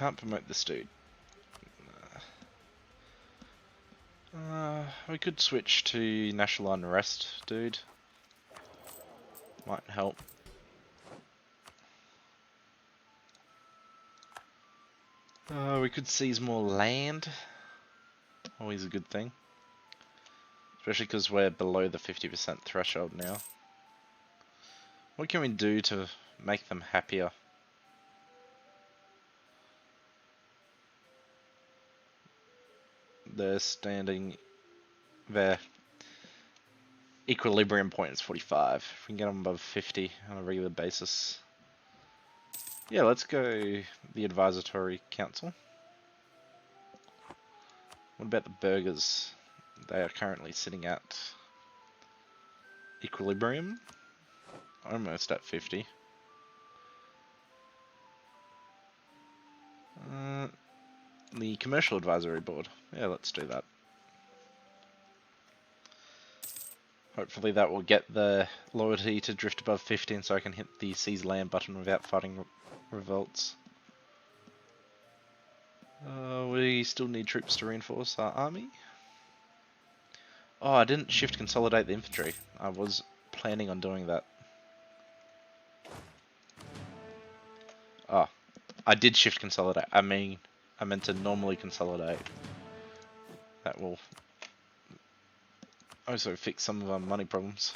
can't promote this dude. We could switch to national unrest, dude. Might help. We could seize more land. Always a good thing. Especially because we're below the 50% threshold now. What can we do to make them happier? They're standing there. Equilibrium point is 45. If we can get them above 50 on a regular basis. Yeah, let's go the advisory council. What about the burgers? They are currently sitting at equilibrium. Almost at 50. The commercial advisory board. Yeah, let's do that. Hopefully that will get the loyalty to drift above 15 so I can hit the seize land button without fighting revolts. We still need troops to reinforce our army. Oh, I didn't shift consolidate the infantry. I was planning on doing that. Oh, I did shift consolidate. I meant to normally consolidate. That will also fix some of our money problems.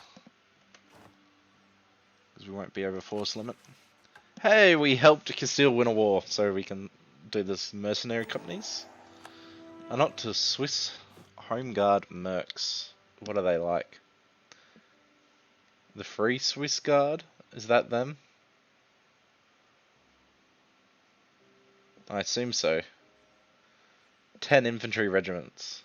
Because we won't be over force limit. Hey, we helped Castile win a war, so we can do this mercenary companies. Are not to Swiss Home Guard mercs. What are they like? The Free Swiss Guard? Is that them? I assume so. 10 infantry regiments.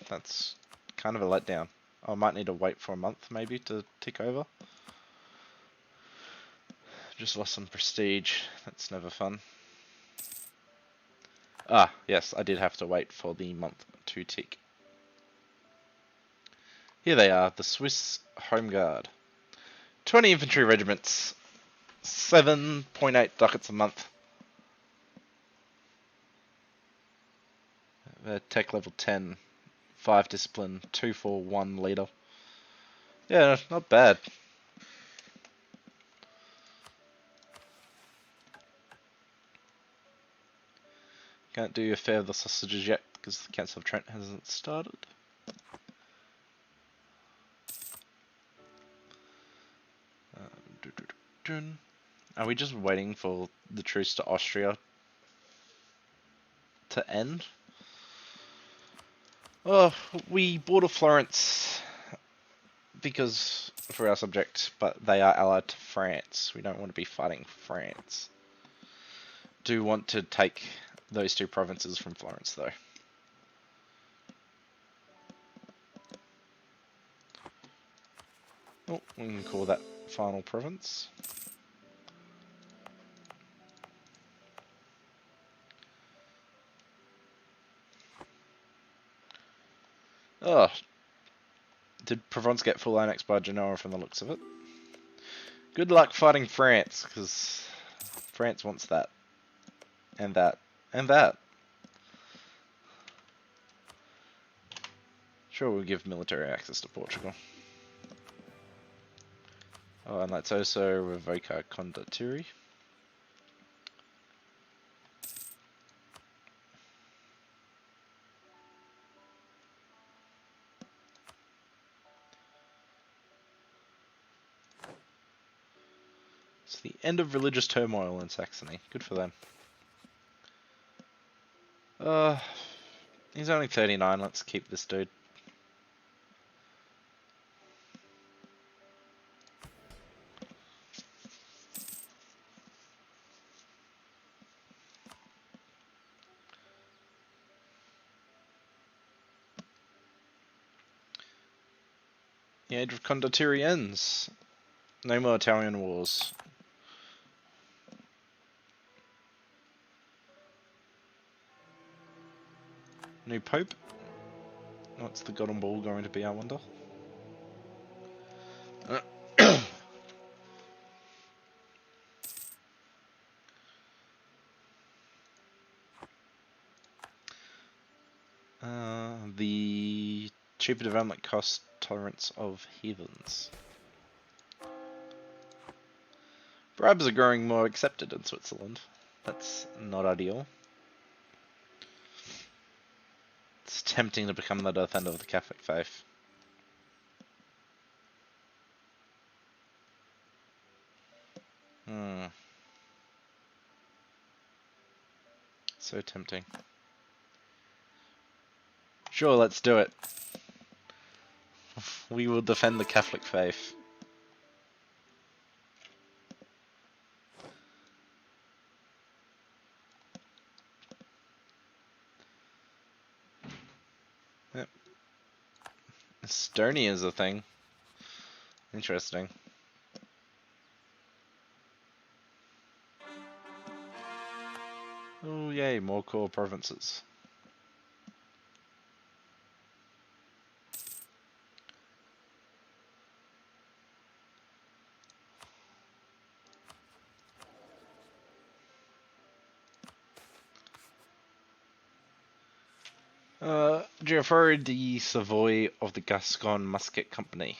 That's kind of a letdown. I might need to wait for a month maybe to tick over. Just lost some prestige. That's never fun. Ah, yes, I did have to wait for the month to tick. Here they are, the Swiss Home Guard. 20 infantry regiments. 7.8 ducats a month. They're tech level 10. 5 discipline, 2 for 1 leader. Yeah, not bad. Can't do a fair of the sausages yet because the Council of Trent hasn't started. Are we just waiting for the truce to Austria to end? Oh, we border Florence because for our subject, but they are allied to France. We don't want to be fighting France. Do want to take those 2 provinces from Florence though. Oh, we can call that final province. Oh, did Provence get full annexed by Genoa from the looks of it? Good luck fighting France, because France wants that. And that. And that. Sure, we'll give military access to Portugal. Oh, and let's also revoke our condottieri. It's the end of religious turmoil in Saxony. Good for them. He's only 39. Let's keep this dude. The age of condottieri ends. No more Italian wars. New Pope? What's the golden ball going to be, I wonder? The cheaper development cost tolerance of heathens. Bribes are growing more accepted in Switzerland. That's not ideal. It's tempting to become the defender of the Catholic faith. So tempting. Sure, let's do it. We will defend the Catholic faith. Yep. Estonia is a thing. Interesting. Oh yay, more core provinces. Geoffroy de Savoy of the Gascon Musket Company.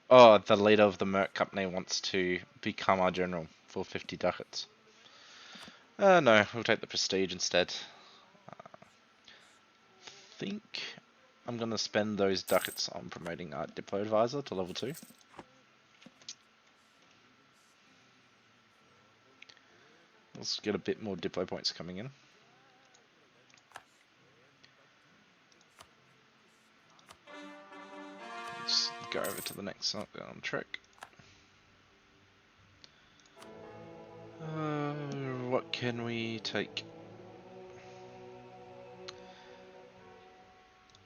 Oh, the leader of the Merc Company wants to become our general for 50 ducats. No, we'll take the prestige instead. Think I'm gonna spend those ducats on promoting our Diplo Advisor to level 2. Let's get a bit more Diplo points coming in. Let's go over to the next trick. What can we take?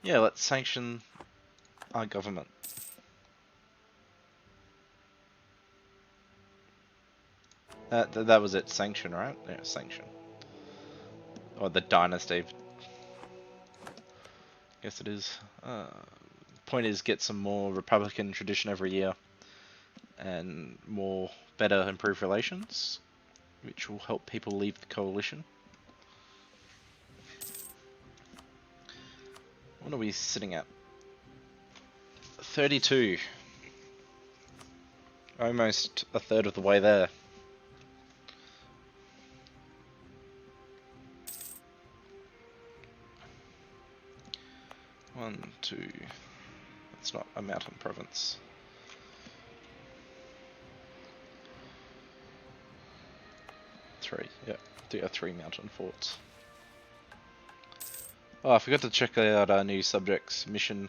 Yeah, let's sanction our government. That was it, sanction, right? Yeah, sanction. Or the dynasty. Guess it is. Point is, get some more Republican tradition every year, and more better improved relations, which will help people leave the coalition. What are we sitting at? 32. Almost a third of the way there. One, two. It's not a mountain province. Three. Yeah, there are 3 mountain forts. Oh, I forgot to check out our new subjects mission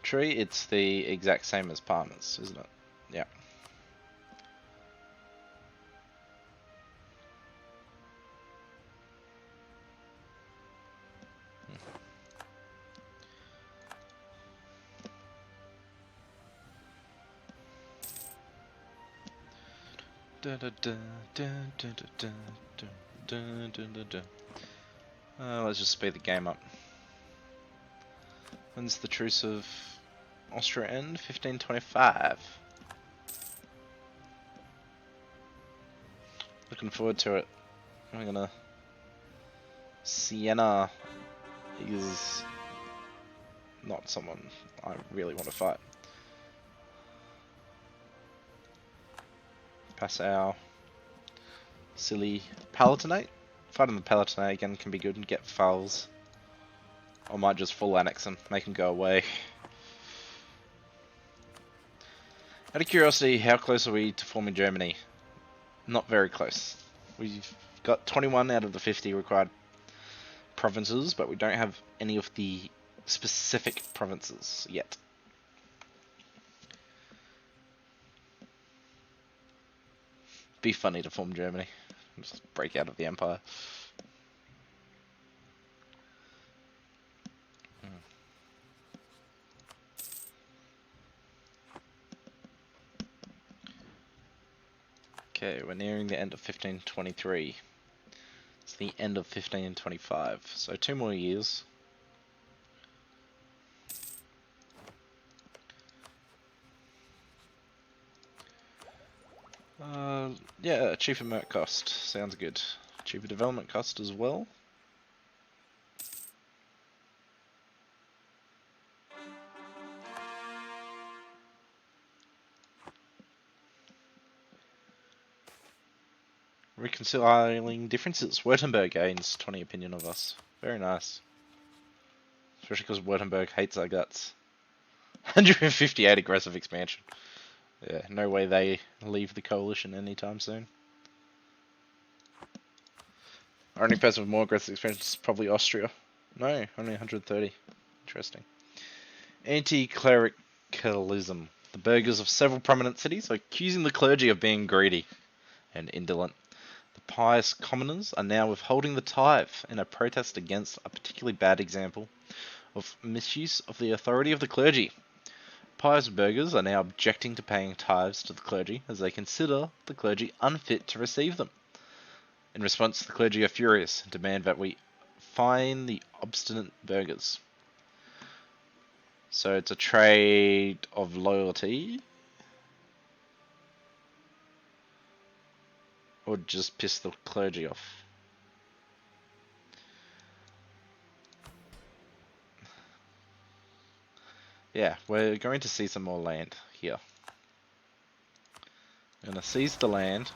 tree. It's the exact same as partners, isn't it? Yeah. Let's just speed the game up. When's the truce of Austria end? 1525. Looking forward to it. I'm gonna... Siena is not someone I really want to fight. Passau. Silly. Palatinate? Fighting the Palatinate again can be good and get fouls. Or might just full annex them, make them go away. Out of curiosity, how close are we to forming Germany? Not very close. We've got 21 out of the 50 required provinces, but we don't have any of the specific provinces yet. Be funny to form Germany. Just break out of the empire. Okay, we're nearing the end of 1523. It's the end of 1525, so 2 more years. Yeah, cheaper merc cost. Sounds good. Cheaper development cost as well. Reconciling differences. Württemberg gains 20 opinion of us. Very nice. Especially because Württemberg hates our guts. 158 aggressive expansion. Yeah, no way they leave the coalition anytime soon. Our only person with more aggressive expansion is probably Austria. No, only 130. Interesting. Anti-clericalism. The burghers of several prominent cities are accusing the clergy of being greedy and indolent. The pious commoners are now withholding the tithe in a protest against a particularly bad example of misuse of the authority of the clergy. Pious burghers are now objecting to paying tithes to the clergy as they consider the clergy unfit to receive them. In response, the clergy are furious and demand that we fine the obstinate burghers. So it's a trade of loyalty, or just piss the clergy off. Yeah, we're going to see some more land here. I'm going to seize the land.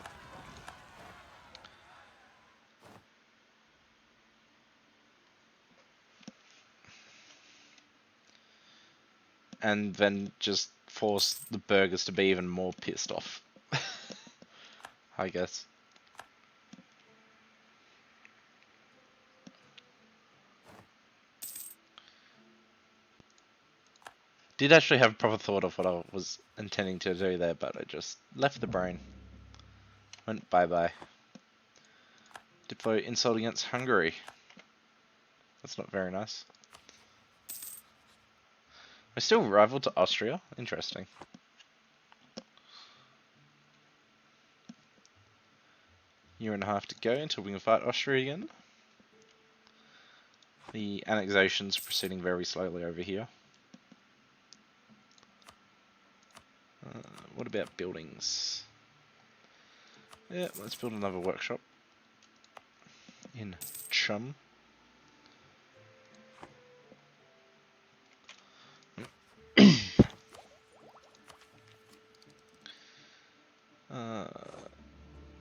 And then just force the burghers to be even more pissed off. I guess. Did actually have a proper thought of what I was intending to do there, but I just left the brain. Went bye-bye. Deploy insult against Hungary. That's not very nice. We're still rival to Austria. Interesting. Year and a half to go until we can fight Austria again. The annexation's proceeding very slowly over here. What about buildings? Yeah, let's build another workshop in Chum.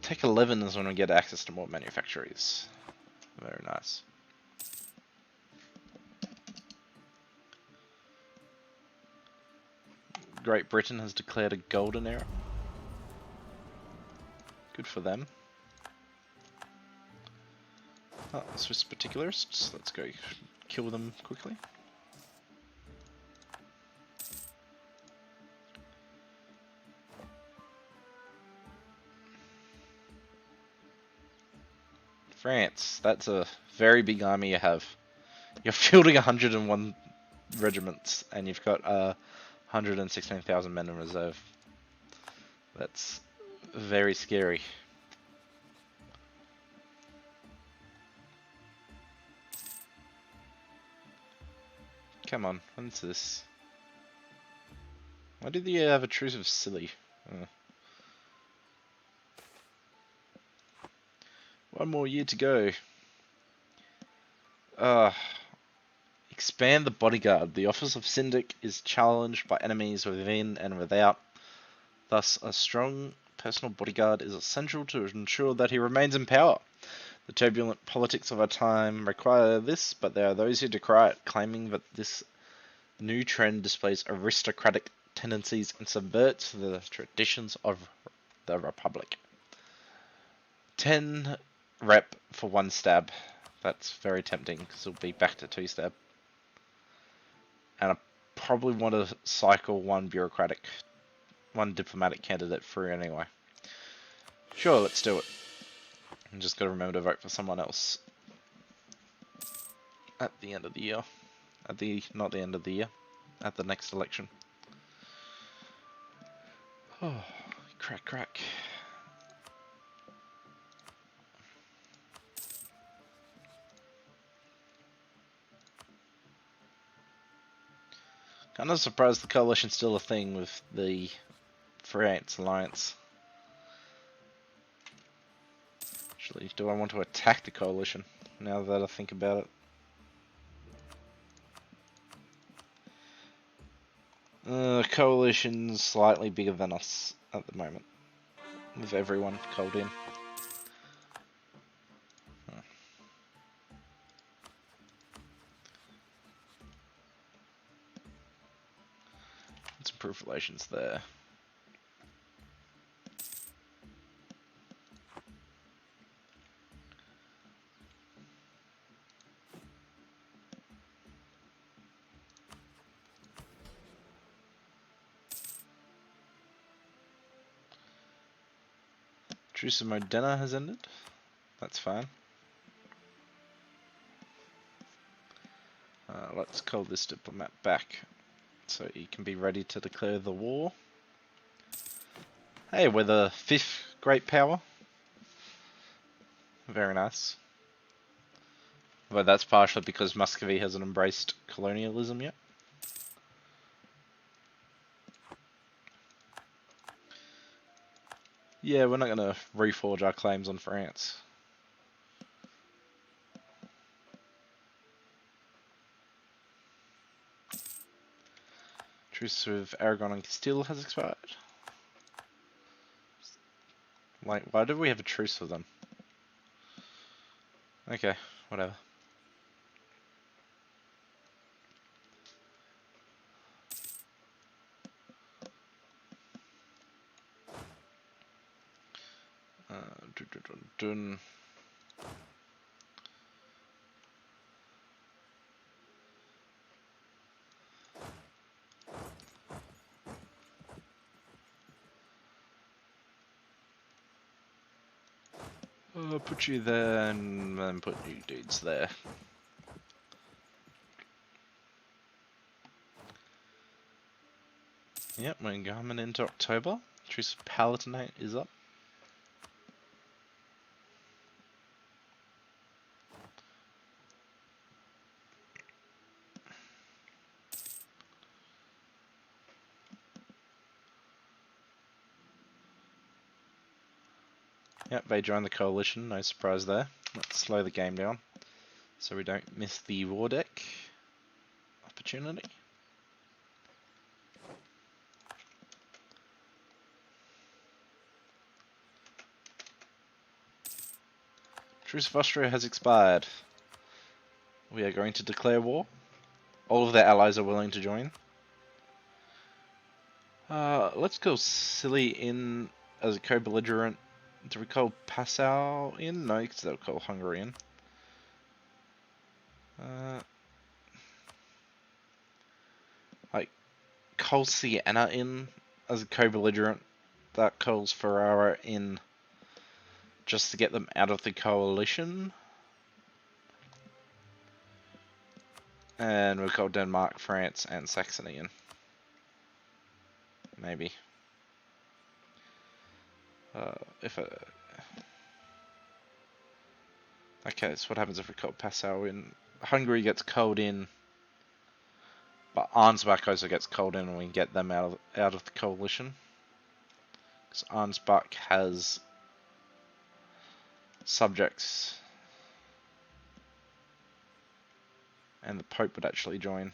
Tech 11 is when we get access to more manufactories. Very nice. Great Britain has declared a golden era. Good for them. Oh, Swiss particularists. Let's go kill them quickly. France. That's a very big army you have. You're fielding 101 regiments, and you've got 116,000 men in reserve. That's very scary. Come on, when's this? Why did you have a truce of silly? One more year to go. Expand the bodyguard. The office of Syndic is challenged by enemies within and without. Thus, a strong personal bodyguard is essential to ensure that he remains in power. The turbulent politics of our time require this, but there are those who decry it, claiming that this new trend displays aristocratic tendencies and subverts the traditions of the Republic. 10 rep for 1 stab. That's very tempting because it'll be back to 2 stab. And I probably want to cycle one diplomatic candidate through anyway. Sure, let's do it. I'm just gotta remember to vote for someone else at the end of the year. Not the end of the year, at the next election. Oh, crack. Kind of surprised the coalition's still a thing with the France alliance. Actually, do I want to attack the coalition, now that I think about it? Coalition's slightly bigger than us at the moment, with everyone called in. Let's improve relations there. Truce of Modena has ended. That's fine. Let's call this diplomat back so he can be ready to declare the war. Hey, we're the 5th great power. Very nice. But that's partially because Muscovy hasn't embraced colonialism yet. Yeah, we're not going to reforge our claims on France. Truce with Aragon and Castile has expired. Like, why did we have a truce with them? Okay, whatever. Dun. Put you there and then put you dudes there. Yep, we're coming into October. Truce of Pt.19 is up. Yep, they joined the coalition, no surprise there. Let's slow the game down so we don't miss the war deck opportunity. Truce of Austria has expired. We are going to declare war. All of their allies are willing to join. Let's call Silly in as a co-belligerent. Do we call Passau in? No, because they'll call Hungary in. Like, call Siena in as a co-belligerent. That calls Ferrara in just to get them out of the coalition. And we'll call Denmark, France, and Saxony in. Maybe. Okay, so what happens if we call Passau in? Hungary gets called in, but Arnsbach also gets called in, and we can get them out of the coalition. Because Arnsbach has subjects, and the Pope would actually join,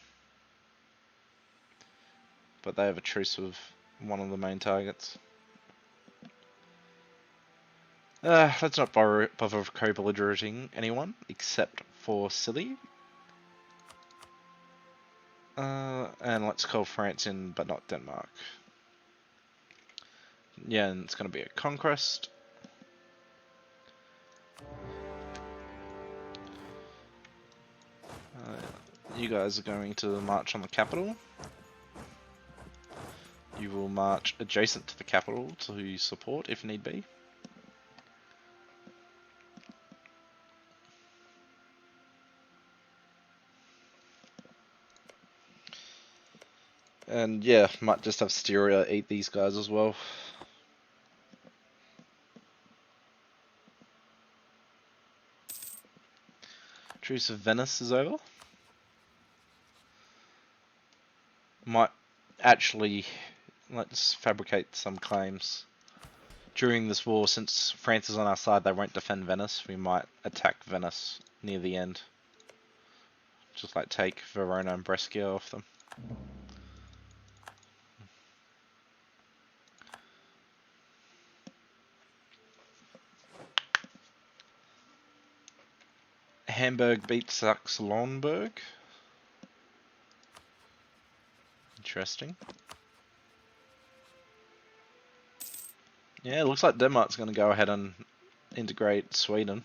but they have a truce with one of the main targets. Let's not bother co-belligerating anyone except for Silly. And let's call France in, but not Denmark. Yeah, and it's going to be a conquest. You guys are going to march on the capital. You will march adjacent to the capital to support if need be. And yeah, might just have Styria eat these guys as well. Truce of Venice is over. Might actually, let's fabricate some claims. during this war, since France is on our side, they won't defend Venice. We might attack Venice near the end. Just like take Verona and Brescia off them. Hamburg beats Saxe-Lauenburg. Interesting. Yeah, it looks like Denmark's going to go ahead and integrate Sweden.